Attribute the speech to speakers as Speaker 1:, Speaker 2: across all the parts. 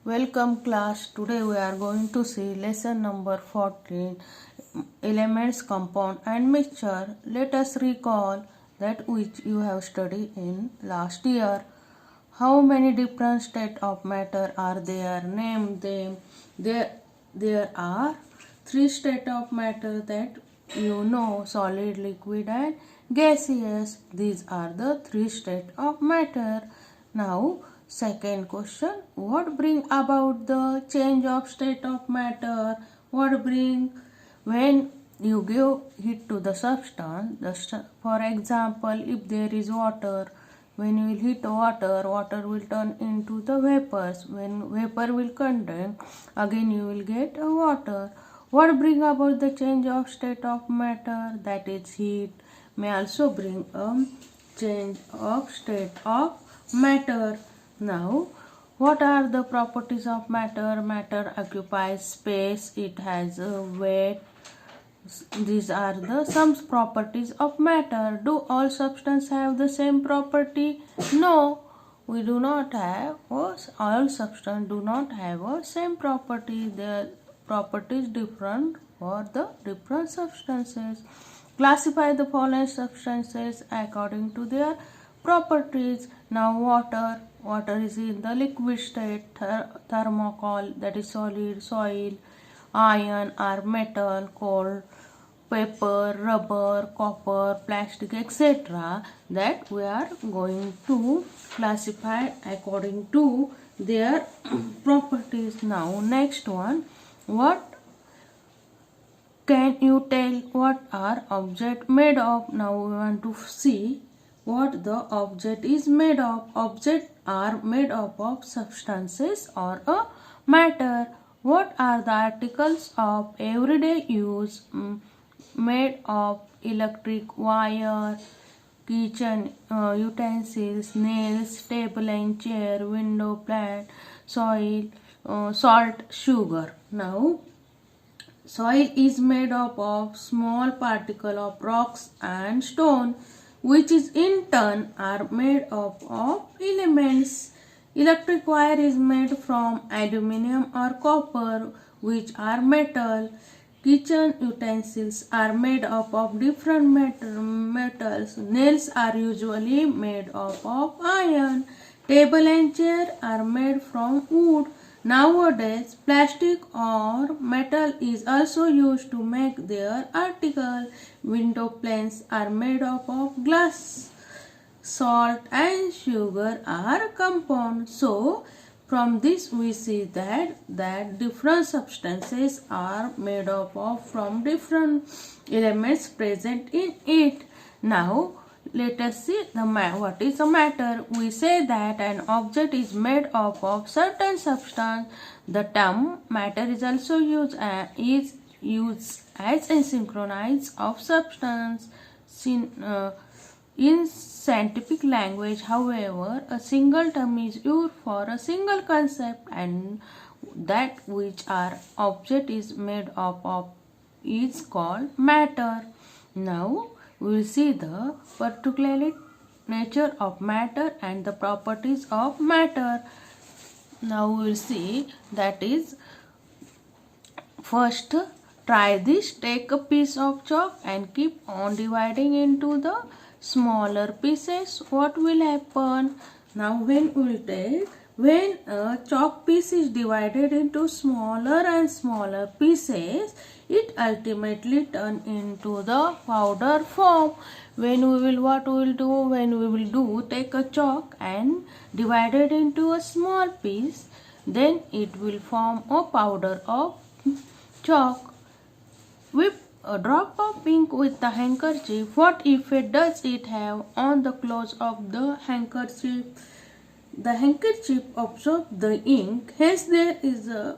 Speaker 1: Welcome class. Today we are going to see lesson number 14, elements, compound and mixture. Let us recall that which you have studied in last year. How many different states of matter are there? Name them. There are three states of matter that you know: solid, liquid and gaseous. These are the three states of matter. Now second question, what bring about the change of state of matter? What bring when you give heat to the substance? For example, if there is water, when you will heat water, water will turn into the vapors. When vapor will condense, again you will get water. What bring about the change of state of matter? That is heat. May also bring a change of state of matter. Now, what are the properties of matter? Matter occupies space, it has a weight. These are the some properties of matter. Do all substances have the same property? No, we do not have. All substances do not have a same property. Their properties different for the different substances. Classify the following substances according to their properties. Now water is in the liquid state, thermocol, that is solid, soil, iron are metal, coal, paper, rubber, copper, plastic, etc. that we are going to classify according to their properties. Now next one, what can you tell what are object made of? Now we want to see what the object is made of. Objects are made up of substances or a matter. What are the articles of everyday use made of? Electric wire, kitchen utensils, nails, table and chair, window, plant, soil, salt, sugar. Now soil is made up of small particle of rocks and stone, which is in turn are made up of elements. Electric wire is made from aluminum or copper, which are metal. Kitchen utensils are made up of different metals. Nails are usually made up of iron. Table and chair are made from wood. Nowadays, plastic or metal is also used to make their article. Window panes are made up of glass. Salt and sugar are compounds. So, from this we see that different substances are made up of from different elements present in it. Now, let us see what is a matter. We say that an object is made up of certain substance. The term matter is also used as asynchronous of substance. In scientific language, however, a single term is used for a single concept, and that which our object is made up of is called matter. Now, we will see the particular nature of matter and the properties of matter. Now we will see, that is, first try this. Take a piece of chalk and keep on dividing into the smaller pieces. What will happen? Now when a chalk piece is divided into smaller and smaller pieces, it ultimately turn into the powder form. What we will do when we will do, take a chalk and divide it into a small piece, then it will form a powder of chalk. Whip a drop of ink with the handkerchief. What effect does it have on the clothes of the handkerchief? The handkerchief absorbs the ink, hence there is a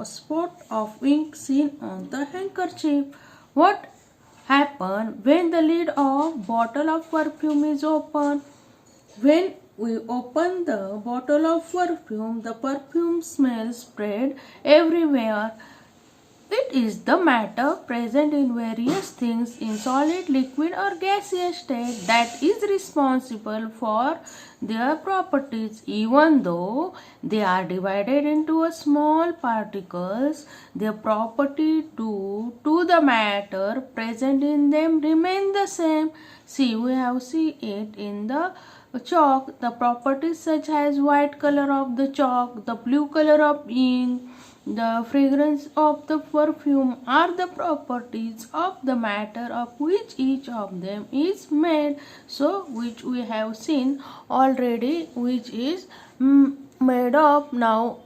Speaker 1: spot of ink seen on the handkerchief. What happens when the lid of bottle of perfume is open? When we open the bottle of perfume, the perfume smell spread everywhere. It is the matter present in various things in solid, liquid, or gaseous state that is responsible for their properties. Even though they are divided into a small particles, their property due to the matter present in them remain the same. See, we have seen it in the chalk. The properties such as white color of the chalk, the blue color of ink, the fragrance of the perfume are the properties of the matter of which each of them is made. So, which we have seen already, which is made of now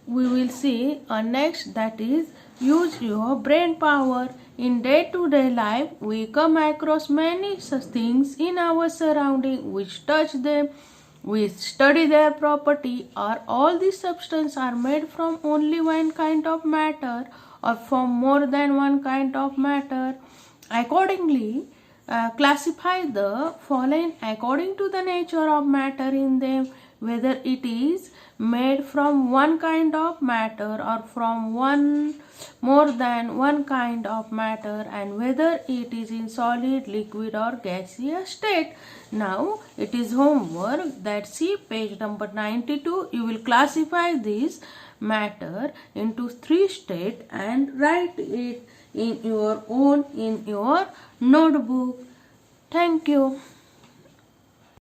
Speaker 1: we will see next, that is use your brain power. In day-to-day life, we come across many such things in our surrounding which touch them. We study their property. Are all these substances are made from only one kind of matter or from more than one kind of matter? Accordingly, classify the following according to the nature of matter in them, whether it is made from one kind of matter or from one more than one kind of matter, and whether it is in solid, liquid, or gaseous state. Now it is homework that see page number 92. You will classify this matter into 3 states and write it in your notebook. Thank you.